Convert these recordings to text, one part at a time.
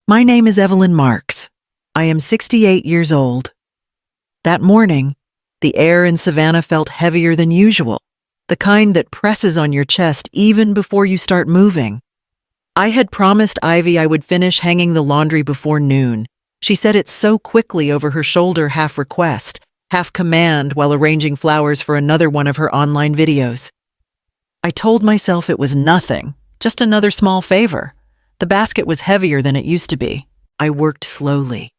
My name is Evelyn Marks. I am 68 years old. That morning, the air in Savannah felt heavier than usual, the kind that presses on your chest even before you start moving. I had promised Ivy I would finish hanging the laundry before noon. She said it so quickly over her shoulder, half request, half command, while arranging flowers for another one of her online videos. I told myself it was nothing, just another small favor. The basket was heavier than it used to be. I worked slowly.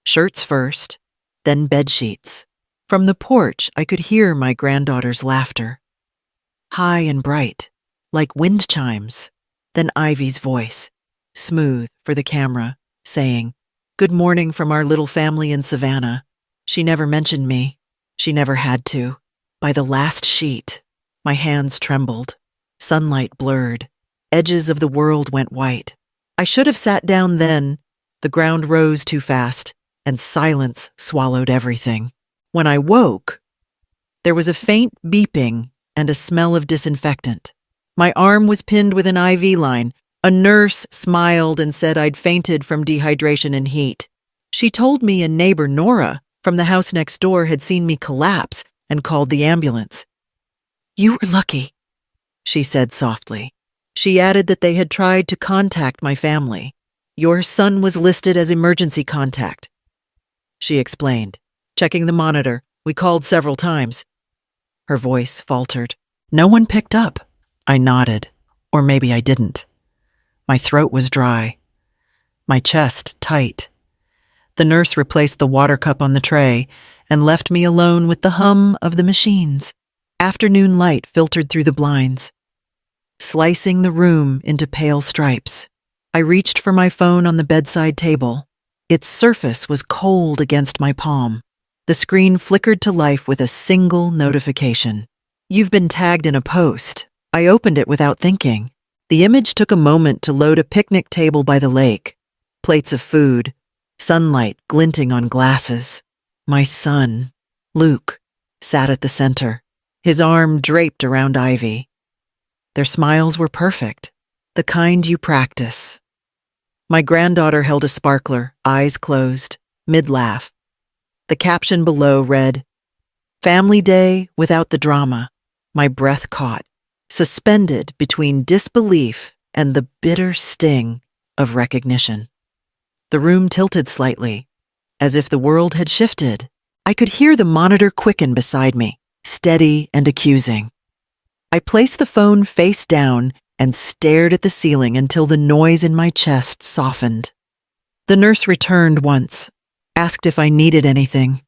Shirts first, then bed sheets. From the porch, I could hear my granddaughter's laughter. High and bright, like wind chimes. Then Ivy's voice, smooth for the camera, saying, "Good morning from our little family in Savannah." She never mentioned me. She never had to. By the last sheet, my hands trembled. Sunlight blurred. Edges of the world went white. I should have sat down then. The ground rose too fast, and silence swallowed everything. When I woke, there was a faint beeping and a smell of disinfectant. My arm was pinned with an IV line. A nurse smiled and said I'd fainted from dehydration and heat. She told me a neighbor, Nora, from the house next door had seen me collapse and called the ambulance. "You were lucky," she said softly. She added that they had tried to contact my family. "Your son was listed as emergency contact," she explained, checking the monitor. "We called several times." Her voice faltered. "No one picked up." I nodded, or maybe I didn't. My throat was dry, my chest tight. The nurse replaced the water cup on the tray and left me alone with the hum of the machines. Afternoon light filtered through the blinds, slicing the room into pale stripes. I reached for my phone on the bedside table. Its surface was cold against my palm. The screen flickered to life with a single notification. "You've been tagged in a post." I opened it without thinking. The image took a moment to load a picnic table by the lake. Plates of food, sunlight glinting on glasses. My son, Luke, sat at the center, his arm draped around Ivy. Their smiles were perfect, the kind you practice. My granddaughter held a sparkler, eyes closed, mid-laugh. The caption below read, "Family Day without the drama." My breath caught, suspended between disbelief and the bitter sting of recognition. The room tilted slightly, as if the world had shifted. I could hear the monitor quicken beside me, steady and accusing. I placed the phone face down and stared at the ceiling until the noise in my chest softened. The nurse returned once, asked if I needed anything.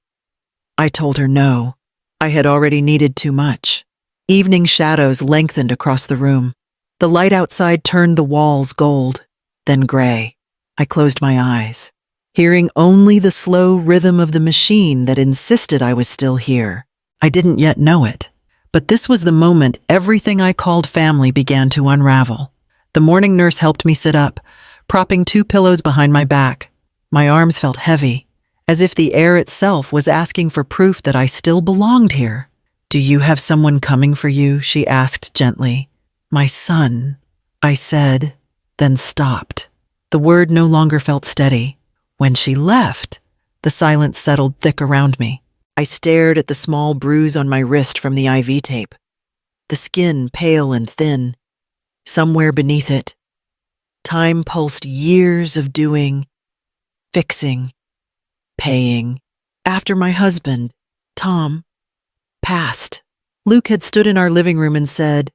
I told her no. I had already needed too much. Evening shadows lengthened across the room. The light outside turned the walls gold, then gray. I closed my eyes, hearing only the slow rhythm of the machine that insisted I was still here. I didn't yet know it, but this was the moment everything I called family began to unravel. The morning nurse helped me sit up, propping 2 pillows behind my back. My arms felt heavy, as if the air itself was asking for proof that I still belonged here. "Do you have someone coming for you?" she asked gently. "My son," I said, then stopped. The word no longer felt steady. When she left, the silence settled thick around me. I stared at the small bruise on my wrist from the IV tape. The skin pale and thin. Somewhere beneath it, time pulsed years of doing, fixing, paying. After my husband, Tom, passed, Luke had stood in our living room and said,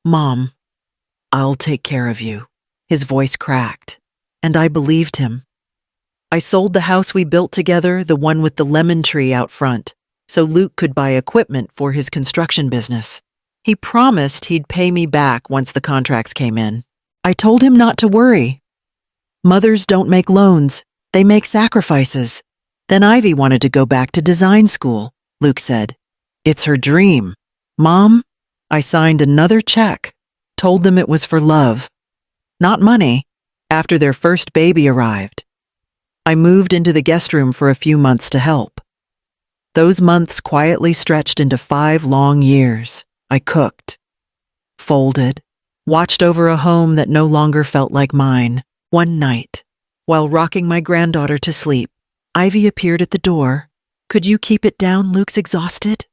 "Mom, I'll take care of you." His voice cracked, and I believed him. I sold the house we built together, the one with the lemon tree out front, so Luke could buy equipment for his construction business. He promised he'd pay me back once the contracts came in. I told him not to worry. Mothers don't make loans, they make sacrifices. Then Ivy wanted to go back to design school, Luke said. "It's her dream." "Mom," I signed another check, told them it was for love, not money. After their first baby arrived, I moved into the guest room for a few months to help. Those months quietly stretched into 5 long years. I cooked, folded, watched over a home that no longer felt like mine. One night, While rocking my granddaughter to sleep, Ivy appeared at the door. "Could you keep it down? Luke's exhausted,"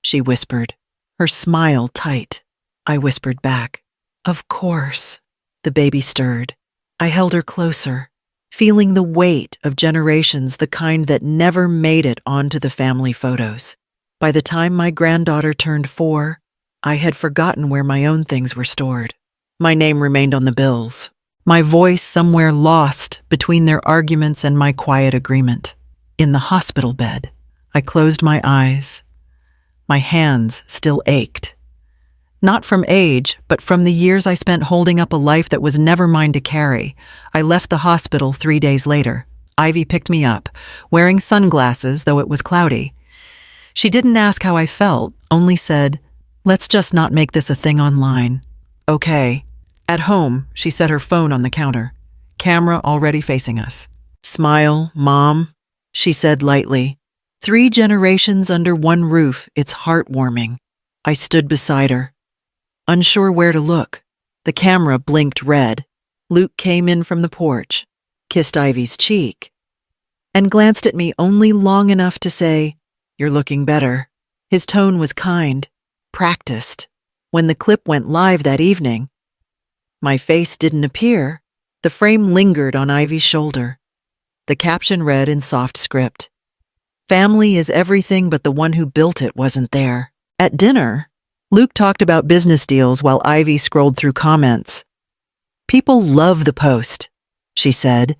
she whispered, her smile tight. I whispered back, "Of course." The baby stirred. I held her closer, feeling the weight of generations, the kind that never made it onto the family photos. By the time my granddaughter turned 4, I had forgotten where my own things were stored. My name remained on the bills, my voice somewhere lost between their arguments and my quiet agreement. In the hospital bed, I closed my eyes. My hands still ached. Not from age, but from the years I spent holding up a life that was never mine to carry. I left the hospital 3 days later. Ivy picked me up, wearing sunglasses, though it was cloudy. She didn't ask how I felt, only said, "Let's just not make this a thing online." "Okay." At home, she set her phone on the counter, camera already facing us. "Smile, Mom," she said lightly. 3 generations under one roof, it's heartwarming. I stood beside her, unsure where to look. The camera blinked red. Luke came in from the porch, kissed Ivy's cheek, and glanced at me only long enough to say, "You're looking better." His tone was kind, practiced. When the clip went live that evening, my face didn't appear. The frame lingered on Ivy's shoulder. The caption read in soft script, "Family is everything, but the one who built it wasn't there." At dinner, Luke talked about business deals while Ivy scrolled through comments. "People love the post," she said.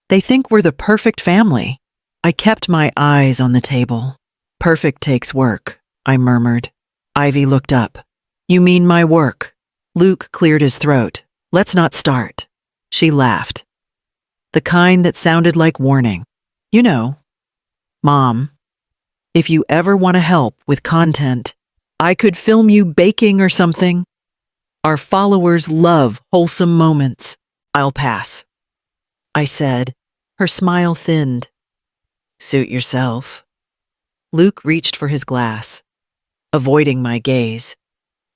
"They think we're the perfect family." I kept my eyes on the table. "Perfect takes work," I murmured. Ivy looked up. "You mean my work?" Luke cleared his throat. "Let's not start." She laughed. The kind that sounded like warning. "You know, Mom, if you ever want to help with content, I could film you baking or something. Our followers love wholesome moments." "I'll pass," I said. Her smile thinned. "Suit yourself." Luke reached for his glass, avoiding my gaze.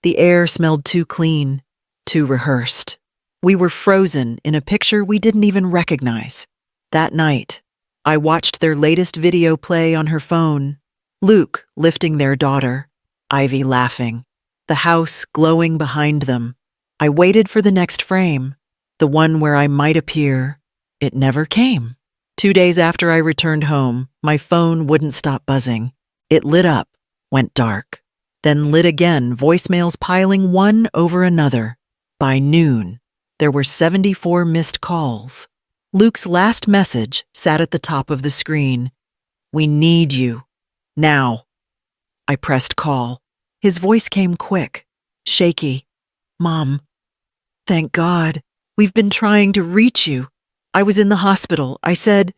The air smelled too clean, too rehearsed. We were frozen in a picture we didn't even recognize. That night, I watched their latest video play on her phone. Luke lifting their daughter, Ivy laughing, the house glowing behind them. I waited for the next frame, the one where I might appear. It never came. 2 days after I returned home, my phone wouldn't stop buzzing. It lit up, went dark, then lit again, voicemails piling one over another. By noon, there were 74 missed calls. Luke's last message sat at the top of the screen. "We need you. Now." I pressed call. His voice came quick, shaky. "Mom, thank God. We've been trying to reach you. I was in the hospital. I said..."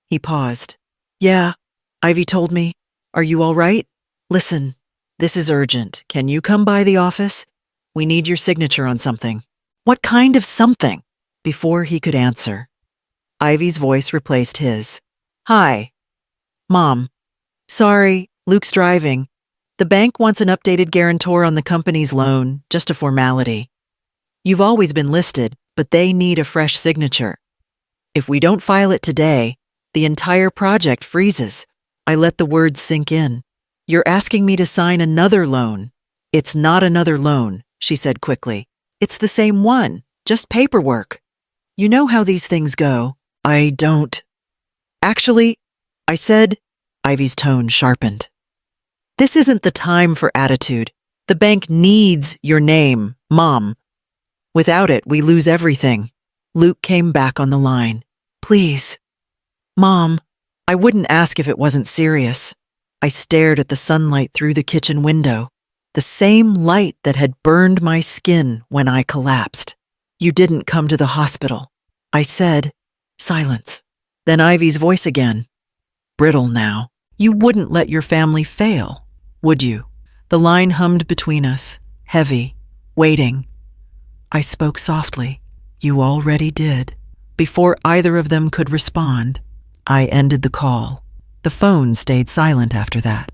He paused. "Yeah," Ivy told me. "Are you all right? Listen, this is urgent. Can you come by the office? We need your signature on something." "What kind of something?" Before he could answer, Ivy's voice replaced his. "Hi. Mom. Sorry, Luke's driving. The bank wants an updated guarantor on the company's loan, just a formality. You've always been listed, but they need a fresh signature. If we don't file it today, the entire project freezes." I let the words sink in. "You're asking me to sign another loan." "It's not another loan," she said quickly. "It's the same one, just paperwork. You know how these things go." "I don't." "Actually," I said. Ivy's tone sharpened. "This isn't the time for attitude. The bank needs your name, Mom. Without it, we lose everything." Luke came back on the line. "Please. Mom." I wouldn't ask if it wasn't serious. I stared at the sunlight through the kitchen window, the same light that had burned my skin when I collapsed. "You didn't come to the hospital," I said. Silence. Then Ivy's voice again. Brittle now. "You wouldn't let your family fail, would you?" The line hummed between us, heavy, waiting. I spoke softly. "You already did." Before either of them could respond, I ended the call. The phone stayed silent after that,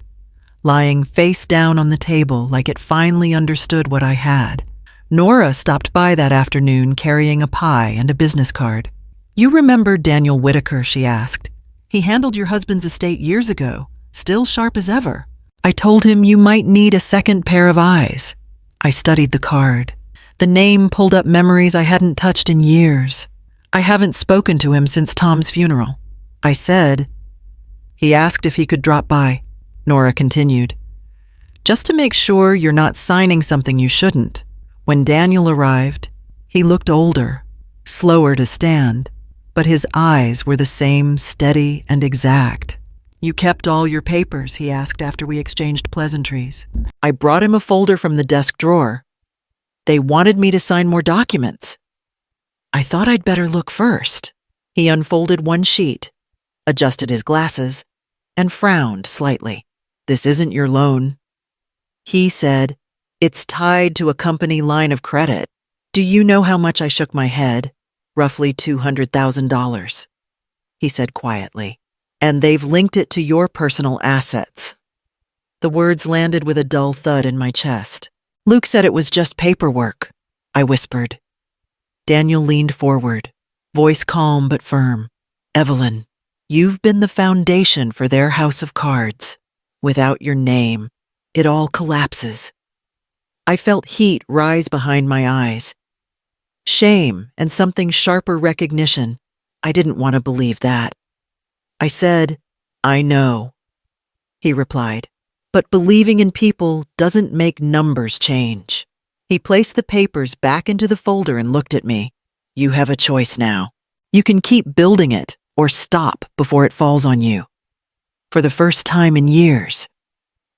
lying face down on the table like it finally understood what I had. Nora stopped by that afternoon carrying a pie and a business card. You remember Daniel Whitaker, she asked. He handled your husband's estate years ago, still sharp as ever. I told him you might need a second pair of eyes. I studied the card. The name pulled up memories I hadn't touched in years. I haven't spoken to him since Tom's funeral. I said. He asked if he could drop by. Nora continued. Just to make sure you're not signing something you shouldn't. When Daniel arrived, he looked older, slower to stand, but his eyes were the same, steady and exact. You kept all your papers, he asked after we exchanged pleasantries. I brought him a folder from the desk drawer. They wanted me to sign more documents. I thought I'd better look first. He unfolded one sheet, adjusted his glasses, and frowned slightly. This isn't your loan. He said, it's tied to a company line of credit. Do you know how much? I shook my head. Roughly $200,000. He said quietly. And they've linked it to your personal assets. The words landed with a dull thud in my chest. Luke said it was just paperwork, I whispered. Daniel leaned forward, voice calm but firm. Evelyn, you've been the foundation for their house of cards. Without your name, it all collapses. I felt heat rise behind my eyes. Shame and something sharper recognition. I didn't want to believe that. I said, I know. He replied, but believing in people doesn't make numbers change. He placed the papers back into the folder and looked at me. You have a choice now. You can keep building it or stop before it falls on you. For the first time in years,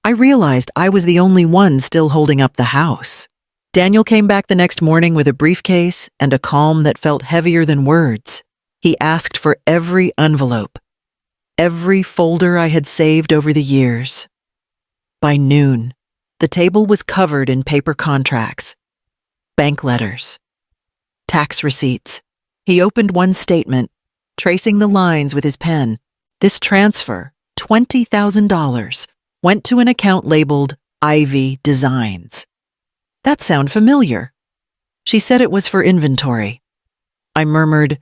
I realized I was the only one still holding up the house. Daniel came back the next morning with a briefcase and a calm that felt heavier than words. He asked for every envelope, every folder I had saved over the years. By noon, the table was covered in paper contracts, bank letters, tax receipts. He opened one statement, tracing the lines with his pen. This transfer, $20,000, went to an account labeled Ivy Designs. That sound familiar. She said it was for inventory. I murmured,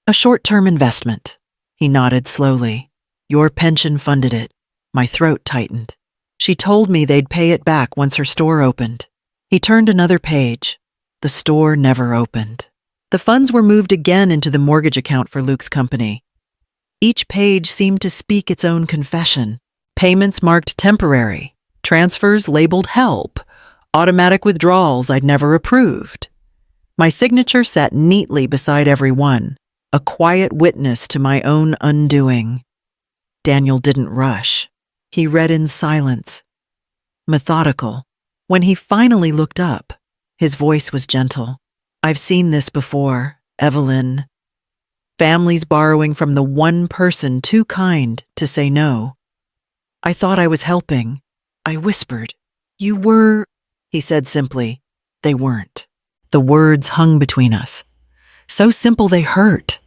a short-term investment. He nodded slowly. Your pension funded it. My throat tightened. She told me they'd pay it back once her store opened. He turned another page. The store never opened. The funds were moved again into the mortgage account for Luke's company. Each page seemed to speak its own confession. Payments marked temporary. Transfers labeled help. Automatic withdrawals I'd never approved. My signature sat neatly beside every one, a quiet witness to my own undoing. Daniel didn't rush. He read in silence, methodical. When he finally looked up, his voice was gentle. I've seen this before, Evelyn. Families borrowing from the one person too kind to say no. I thought I was helping. I whispered. You were, he said simply. They weren't. The words hung between us. So simple they hurt.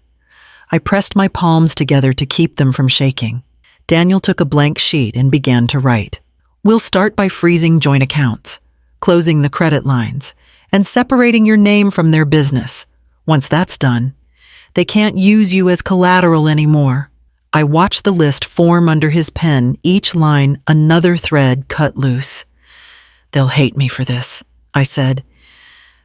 I pressed my palms together to keep them from shaking. Daniel took a blank sheet and began to write. We'll start by freezing joint accounts, closing the credit lines, and separating your name from their business. Once that's done, they can't use you as collateral anymore. I watched the list form under his pen, each line another thread cut loose. They'll hate me for this, I said.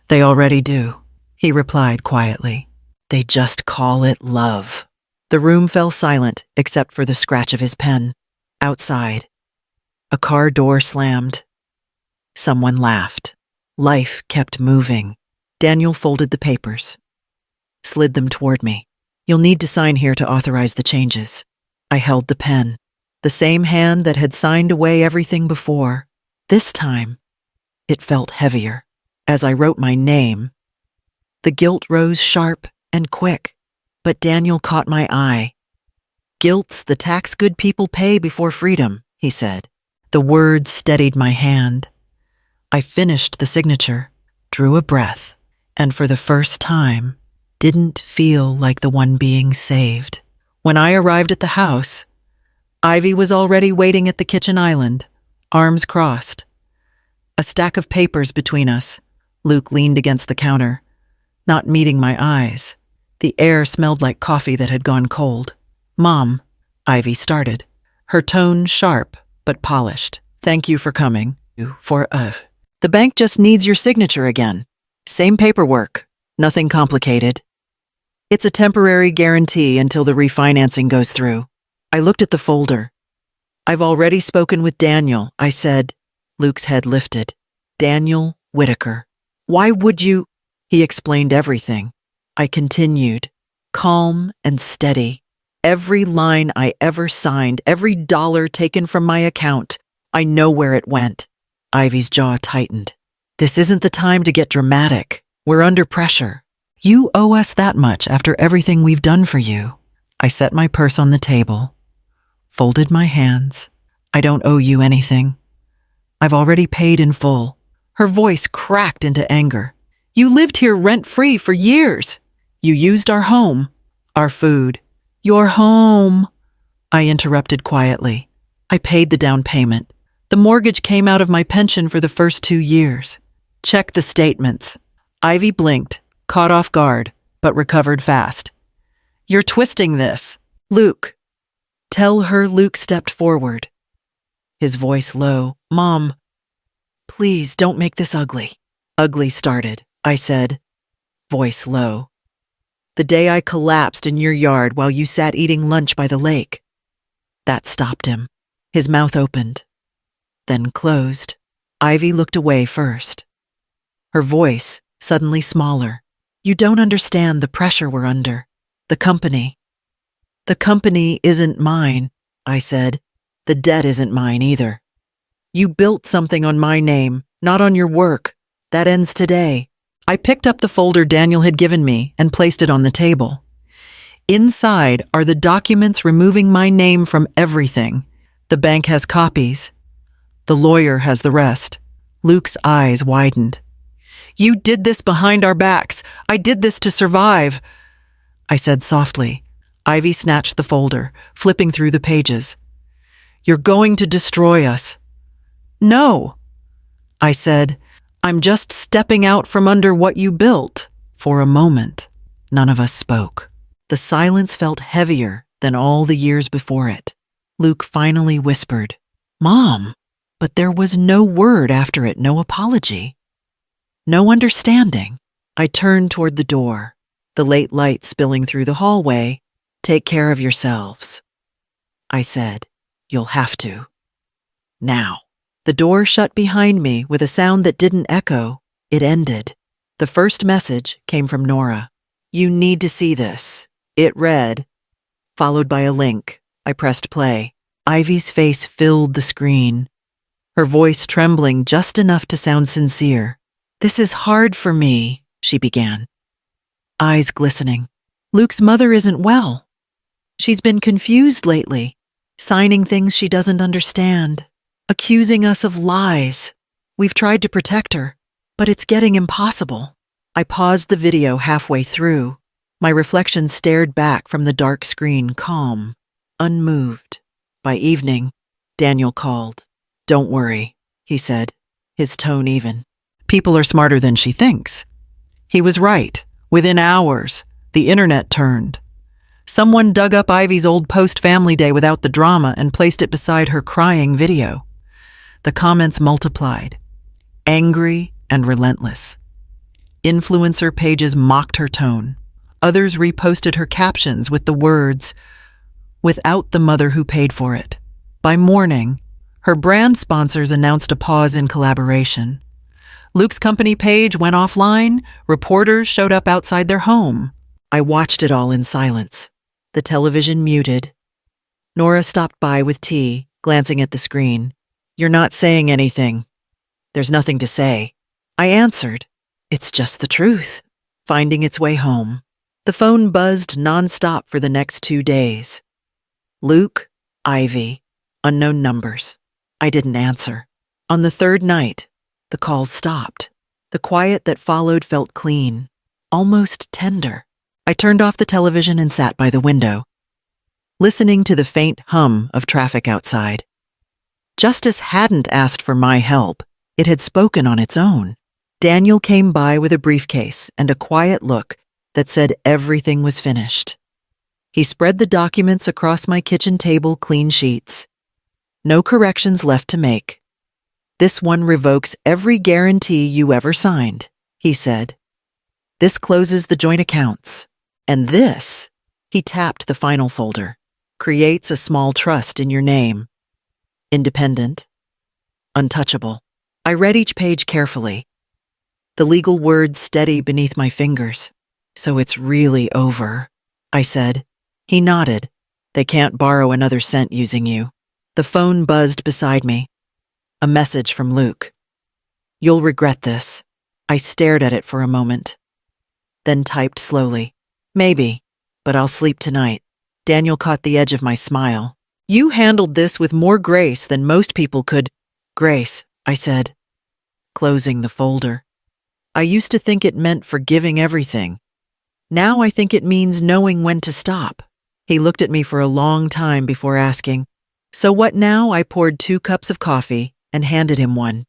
They already do, he replied quietly. They just call it love. The room fell silent except for the scratch of his pen. Outside, a car door slammed. Someone laughed. Life kept moving. Daniel folded the papers, slid them toward me. You'll need to sign here to authorize the changes. I held the pen, the same hand that had signed away everything before. This time, it felt heavier. As I wrote my name, the guilt rose sharp and quick, but Daniel caught my eye. Guilt's the tax good people pay before freedom, he said. The words steadied my hand. I finished the signature, drew a breath, and for the first time, didn't feel like the one being saved. When I arrived at the house, Ivy was already waiting at the kitchen island, arms crossed. A stack of papers between us. Luke leaned against the counter, not meeting my eyes. The air smelled like coffee that had gone cold. "Mom," Ivy started, her tone sharp but polished. "Thank you for coming. The bank just needs your signature again. Same paperwork, nothing complicated. It's a temporary guarantee until the refinancing goes through." I looked at the folder. "I've already spoken with Daniel," I said. Luke's head lifted. "Daniel Whitaker. Why would you?" He explained everything. I continued, calm and steady. Every line I ever signed, every dollar taken from my account, I know where it went. Ivy's jaw tightened. "This isn't the time to get dramatic. We're under pressure. You owe us that much after everything we've done for you." I set my purse on the table, folded my hands. "I don't owe you anything. I've already paid in full." Her voice cracked into anger. "You lived here rent-free for years. You used our home, our food. Your home." I interrupted quietly. "I paid the down payment. The mortgage came out of my pension for the first 2 years. Check the statements." Ivy blinked, caught off guard, but recovered fast. "You're twisting this. Luke." "Tell her." Luke stepped forward, his voice low. "Mom, please don't make this ugly." "Ugly started," I said, voice low, "the day I collapsed in your yard while you sat eating lunch by the lake." That stopped him. His mouth opened, then closed. Ivy looked away first, her voice suddenly smaller. "You don't understand the pressure we're under. The company. The company isn't mine," I said. "The debt isn't mine either. You built something on my name, not on your work. That ends today." I picked up the folder Daniel had given me and placed it on the table. Inside are the documents removing my name from everything. The bank has copies. The lawyer has the rest. Luke's eyes widened. "You did this behind our backs. I did this to survive," I said softly. Ivy snatched the folder, flipping through the pages. "You're going to destroy us." "No," I said. "I'm just stepping out from under what you built." For a moment, none of us spoke. The silence felt heavier than all the years before it. Luke finally whispered, "Mom," but there was no word after it, no apology, no understanding. I turned toward the door, the late light spilling through the hallway. "Take care of yourselves," I said. "You'll have to. Now." The door shut behind me with a sound that didn't echo. It ended. The first message came from Nora. "You need to see this." It read, followed by a link. I pressed play. Ivy's face filled the screen, her voice trembling just enough to sound sincere. "This is hard for me," she began, eyes glistening. "Luke's mother isn't well. She's been confused lately, signing things she doesn't understand, accusing us of lies. We've tried to protect her, but it's getting impossible." I paused the video halfway through. My reflection stared back from the dark screen, calm, unmoved. By evening, Daniel called. "Don't worry," he said, his tone even. "People are smarter than she thinks." He was right. Within hours, the internet turned. Someone dug up Ivy's old post-family day without the drama and placed it beside her crying video. The comments multiplied, angry and relentless. Influencer pages mocked her tone. Others reposted her captions with the words, "Without the mother who paid for it." By morning, her brand sponsors announced a pause in collaboration. Luke's company page went offline. Reporters showed up outside their home. I watched it all in silence. The television muted. Nora stopped by with tea, glancing at the screen. "You're not saying anything." "There's nothing to say," I answered. "It's just the truth." Finding its way home. The phone buzzed nonstop for the next 2 days. Luke, Ivy, unknown numbers. I didn't answer. On the third night, the calls stopped. The quiet that followed felt clean, almost tender. I turned off the television and sat by the window, listening to the faint hum of traffic outside. Justice hadn't asked for my help. It had spoken on its own. Daniel came by with a briefcase and a quiet look that said everything was finished. He spread the documents across my kitchen table, clean sheets. No corrections left to make. This one revokes every guarantee you ever signed, he said. This closes the joint accounts. And this, he tapped the final folder, creates a small trust in your name. Independent. Untouchable. I read each page carefully. The legal words steady beneath my fingers. So it's really over, I said. He nodded. They can't borrow another cent using you. The phone buzzed beside me. A message from Luke. You'll regret this. I stared at it for a moment. Then typed slowly. Maybe, but I'll sleep tonight. Daniel caught the edge of my smile. You handled this with more grace than most people could. Grace, I said, closing the folder. I used to think it meant forgiving everything. Now I think it means knowing when to stop. He looked at me for a long time before asking, So what now? I poured 2 cups of coffee and handed him one.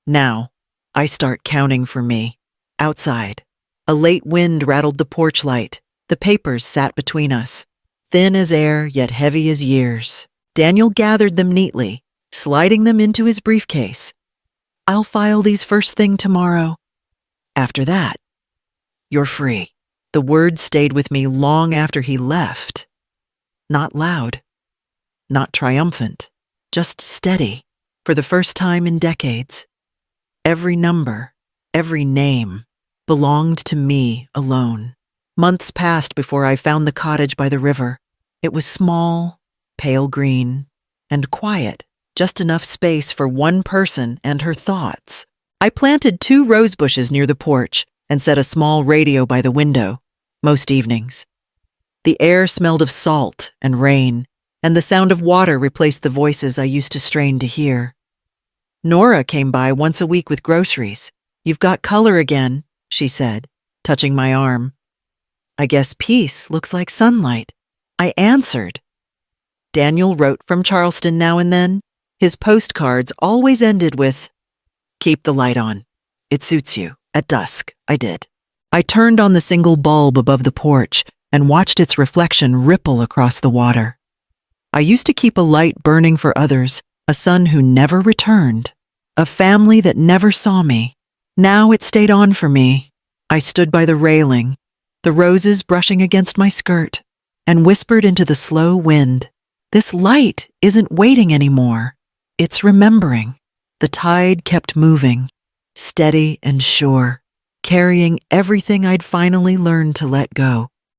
Now, I start counting for me. Outside, a late wind rattled the porch light. The papers sat between us, thin as air yet heavy as years. Daniel gathered them neatly, sliding them into his briefcase. I'll file these first thing tomorrow. After that, you're free. The words stayed with me long after he left. Not loud, not triumphant, just steady, for the first time in decades. Every number, every name, belonged to me alone. Months passed before I found the cottage by the river. It was small, pale green, and quiet, just enough space for one person and her thoughts. I planted 2 rose bushes near the porch and set a small radio by the window, most evenings. The air smelled of salt and rain, and the sound of water replaced the voices I used to strain to hear. Nora came by once a week with groceries. You've got color again, she said, touching my arm. I guess peace looks like sunlight. I answered. Daniel wrote from Charleston now and then. His postcards always ended with, Keep the light on. It suits you. At dusk, I did. I turned on the single bulb above the porch and watched its reflection ripple across the water. I used to keep a light burning for others, a son who never returned, a family that never saw me. Now it stayed on for me. I stood by the railing, the roses brushing against my skirt, and whispered into the slow wind, This light isn't waiting anymore. It's remembering. The tide kept moving, steady and sure, carrying everything I'd finally learned to let go.